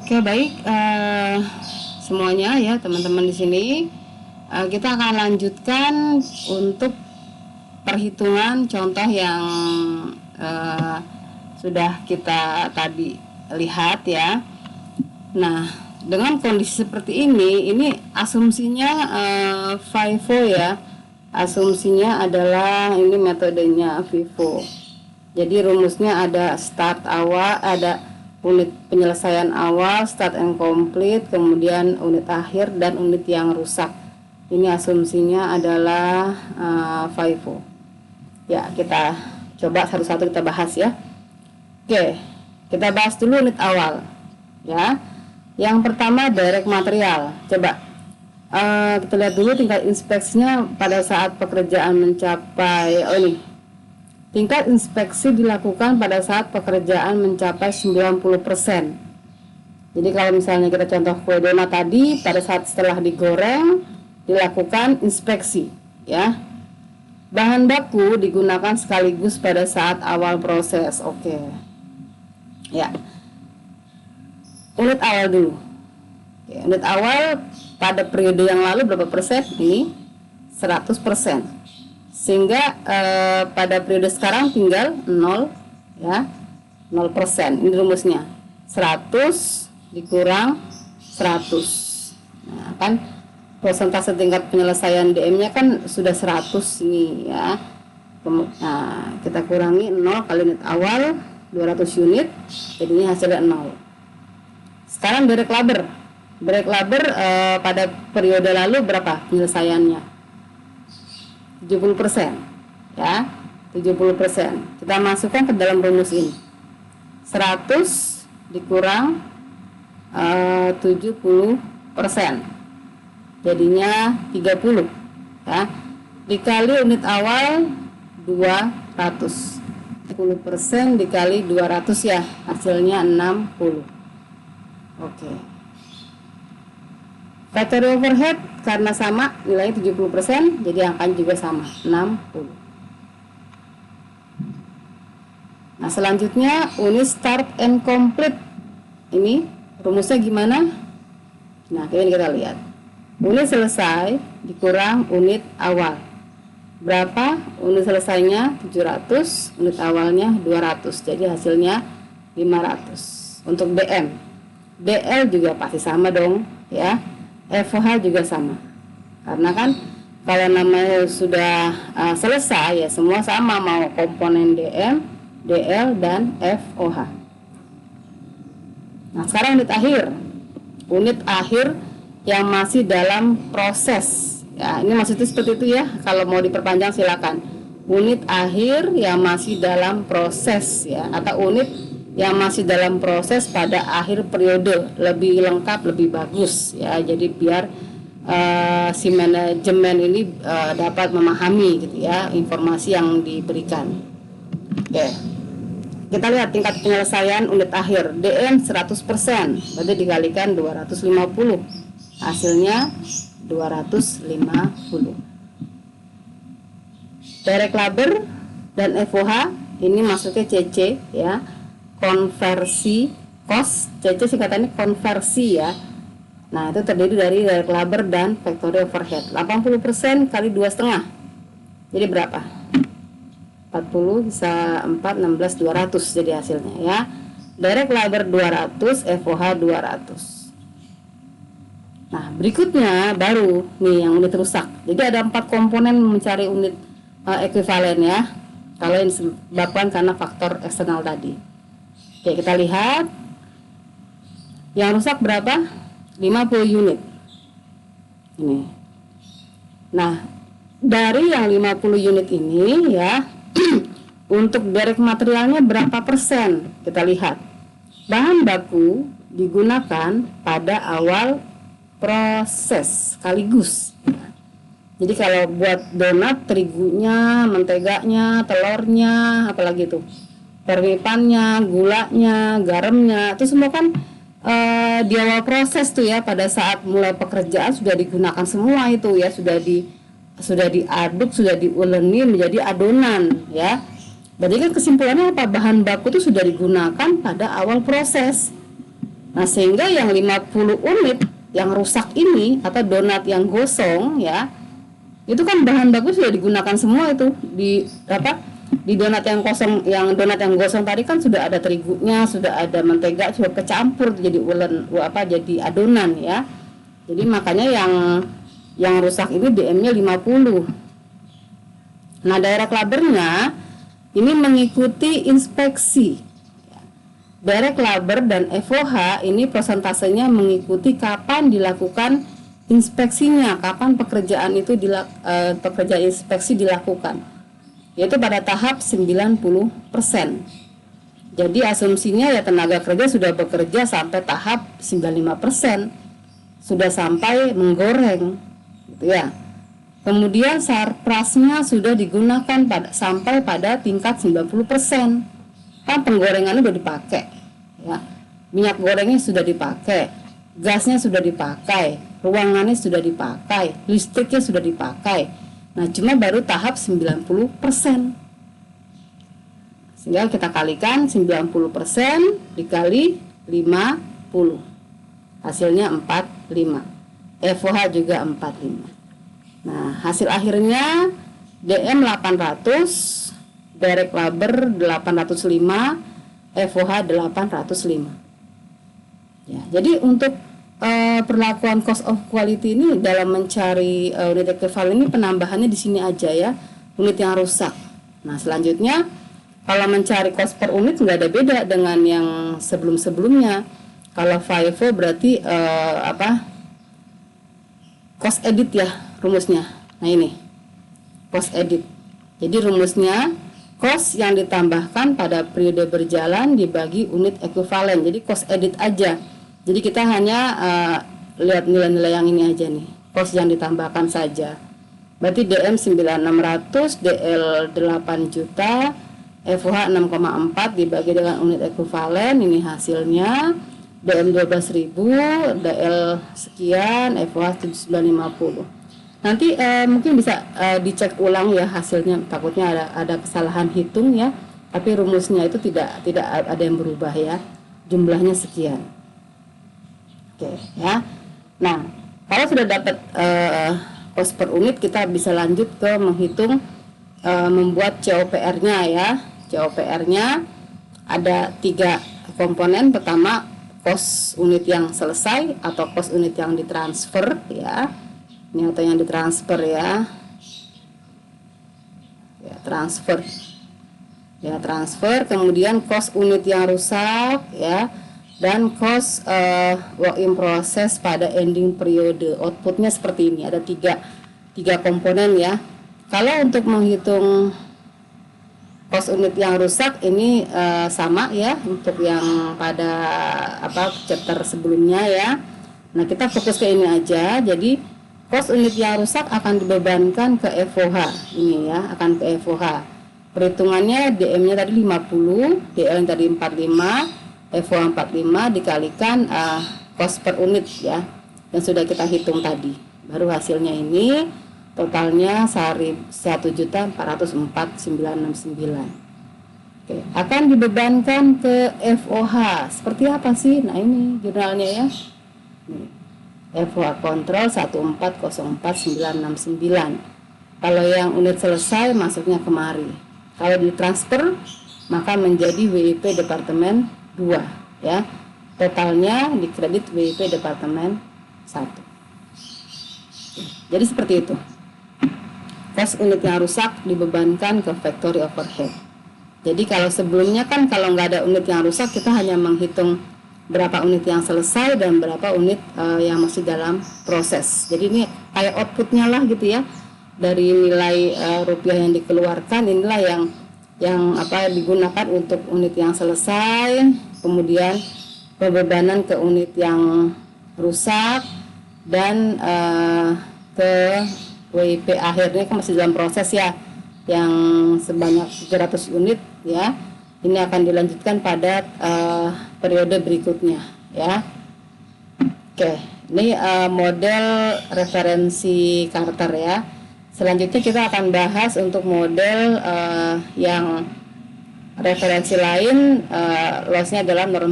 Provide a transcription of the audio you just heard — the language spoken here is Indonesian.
Oke, baik, semuanya ya teman-teman di sini. Kita akan lanjutkan untuk perhitungan contoh yang sudah kita tadi lihat ya. Nah, dengan kondisi seperti ini asumsinya FIFO ya. Asumsinya adalah ini metodenya FIFO. Jadi rumusnya ada start awal, ada unit penyelesaian awal, start and complete, kemudian unit akhir dan unit yang rusak. Ini asumsinya adalah FIFO. Ya, kita coba satu-satu kita bahas ya. Oke, kita bahas dulu unit awal ya. Yang pertama direct material. Coba kita lihat dulu tingkat inspeksinya pada saat pekerjaan mencapai tingkat inspeksi dilakukan pada saat pekerjaan mencapai 90%. Jadi kalau misalnya kita contoh kue donat tadi, pada saat setelah digoreng dilakukan inspeksi ya. Bahan baku digunakan sekaligus pada saat awal proses. Oke. Ya. Unit awal dulu. Ya, unit awal pada periode yang lalu berapa persen? Ini 100%. Sehingga pada periode sekarang tinggal 0 ya. 0%. Ini rumusnya. 100 dikurang 100. Nah, kan persentase tingkat penyelesaian DM-nya kan sudah 100 ini ya. Nah, kita kurangi 0 kali unit awal 200 unit, jadinya hasilnya 0. Sekarang direct labor. Direct labor pada periode lalu berapa penyelesaiannya? 70% ya. 70%. Kita masukkan ke dalam rumus ini. 100 dikurang 70%. Jadinya 30 ya. Dikali unit awal 200. 10% dikali 200 ya, hasilnya 60. Oke. Factory overhead karena sama nilainya 70%, jadi angkanya juga sama, 60. Nah, selanjutnya unit start and complete. Ini rumusnya gimana? Nah, ini kita lihat. Unit selesai dikurang unit awal. Berapa? Unit selesainya 700, unit awalnya 200. Jadi hasilnya 500. Untuk BM. DL juga pasti sama dong, ya. FOH juga sama. Karena kan kalau namanya sudah selesai ya semua sama, mau komponen DM, DL dan FOH. Nah, sekarang unit akhir. Unit akhir yang masih dalam proses. Ya, ini maksudnya seperti itu ya. Kalau mau diperpanjang silakan. Unit akhir yang masih dalam proses ya, atau unit yang masih dalam proses pada akhir periode, lebih lengkap, lebih bagus ya. Jadi biar si manajemen ini dapat memahami gitu ya informasi yang diberikan. Oke. Kita lihat tingkat penyelesaian unit akhir. DM 100%, berarti dikalikan 250. Hasilnya 250. Direct labor dan FOH ini masuknya CC ya. Konversi cost, CC singkatannya konversi ya. Nah, itu terdiri dari direct labor dan factory overhead. 80% kali 2,5. Jadi berapa? 40 bisa 4, 16, 200 jadi hasilnya ya. Direct labor 200, FOH 200. Nah, berikutnya baru nih yang unit rusak. Jadi ada 4 komponen mencari unit ekuivalen ya. Kalau yang disebabkan karena faktor eksternal tadi. Oke, kita lihat. Yang rusak berapa? 50 unit. Ini. Nah, dari yang 50 unit ini ya, untuk direct materialnya berapa persen? Kita lihat. Bahan baku digunakan pada awal proses sekaligus. Jadi kalau buat donat, terigunya, menteganya, telurnya, apalagi itu, permipannya, gulanya, garamnya, itu semua kan di awal proses tuh ya. Pada saat mulai pekerjaan sudah digunakan semua itu ya, sudah diaduk, sudah diuleni menjadi adonan ya. Berarti kan kesimpulannya apa? Bahan baku itu sudah digunakan pada awal proses. Nah, sehingga yang 50 unit yang rusak ini atau donat yang gosong ya, itu kan bahan baku sudah digunakan semua itu di donat yang kosong, donat yang gosong tadi kan sudah ada terigunya, sudah ada mentega, sudah kecampur jadi jadi adonan ya. Jadi makanya yang rusak ini DM-nya 50. Nah, daerah Klabernya ini mengikuti inspeksi. Direct labor dan FOH ini prosentasenya mengikuti kapan dilakukan inspeksinya, kapan pekerjaan inspeksi dilakukan, yaitu pada tahap 90%. Jadi asumsinya ya tenaga kerja sudah bekerja sampai tahap 95%, sudah sampai menggoreng gitu ya. Kemudian sarprasnya sudah digunakan sampai pada tingkat 90%. Kan penggorengannya sudah dipakai ya. Minyak gorengnya sudah dipakai, gasnya sudah dipakai, ruangannya sudah dipakai, listriknya sudah dipakai. Nah, cuma baru tahap 90%. Sehingga kita kalikan 90% dikali 50. Hasilnya 45. FOH juga 45. Nah, hasil akhirnya DM 800, direct labor 805, FOH 805. Ya, jadi untuk perlakuan cost of quality ini dalam mencari unit equivalent ini penambahannya di sini aja ya, unit yang rusak. Nah, selanjutnya kalau mencari cost per unit nggak ada beda dengan yang sebelum-sebelumnya. Kalau FIFO berarti cost edit ya rumusnya. Nah, ini cost edit. Jadi rumusnya cost yang ditambahkan pada periode berjalan dibagi unit ekuivalen. Jadi cost edit aja. Jadi kita hanya lihat nilai-nilai yang ini aja nih. Cost yang ditambahkan saja. Berarti DM 9.600, DL 8 juta, FOH 6,4 dibagi dengan unit ekuivalen. Ini hasilnya. DM 12.000, DL sekian, FOH 750. Nanti mungkin bisa dicek ulang ya hasilnya, takutnya ada kesalahan hitung ya, tapi rumusnya itu tidak ada yang berubah ya, jumlahnya sekian. Oke ya. Nah, kalau sudah dapat cost per unit, kita bisa lanjut ke menghitung membuat COPR-nya ya. COPR-nya ada 3 komponen. Pertama, cost unit yang selesai atau cost unit yang ditransfer ya. Ini atau yang ditransfer ya. Transfer. Ya, transfer, kemudian cost unit yang rusak ya, dan cost work in process pada ending periode. Outputnya seperti ini, ada tiga komponen ya. Kalau untuk menghitung cost unit yang rusak ini sama ya untuk yang pada chapter sebelumnya ya. Nah, kita fokus ke ini aja. Jadi cost unit yang rusak akan dibebankan ke FOH ini ya, akan ke FOH. Perhitungannya DM-nya tadi 50, DL yang tadi 45, FOH 45 dikalikan cost per unit ya yang sudah kita hitung tadi. Baru hasilnya ini totalnya 1.404.969. Oke, akan dibebankan ke FOH. Seperti apa sih? Nah, ini jurnalnya ya. Nih. FOH kontrol 1404969. Kalau yang unit selesai masuknya kemari. Kalau ditransfer maka menjadi WIP departemen 2 ya. Totalnya dikredit WIP departemen 1. Jadi seperti itu. Cost unit yang rusak dibebankan ke factory overhead. Jadi kalau sebelumnya kan kalau nggak ada unit yang rusak, kita hanya menghitung berapa unit yang selesai dan berapa unit yang masih dalam proses. Jadi ini kayak outputnya lah gitu ya. Dari nilai rupiah yang dikeluarkan, inilah yang digunakan untuk unit yang selesai, kemudian pembebanan ke unit yang rusak, dan ke WIP akhirnya kan masih dalam proses ya, yang sebanyak 300 unit ya. Ini akan dilanjutkan pada periode berikutnya ya. Oke, ini model referensi Carter ya. Selanjutnya kita akan bahas untuk model yang referensi lain, lossnya adalah normal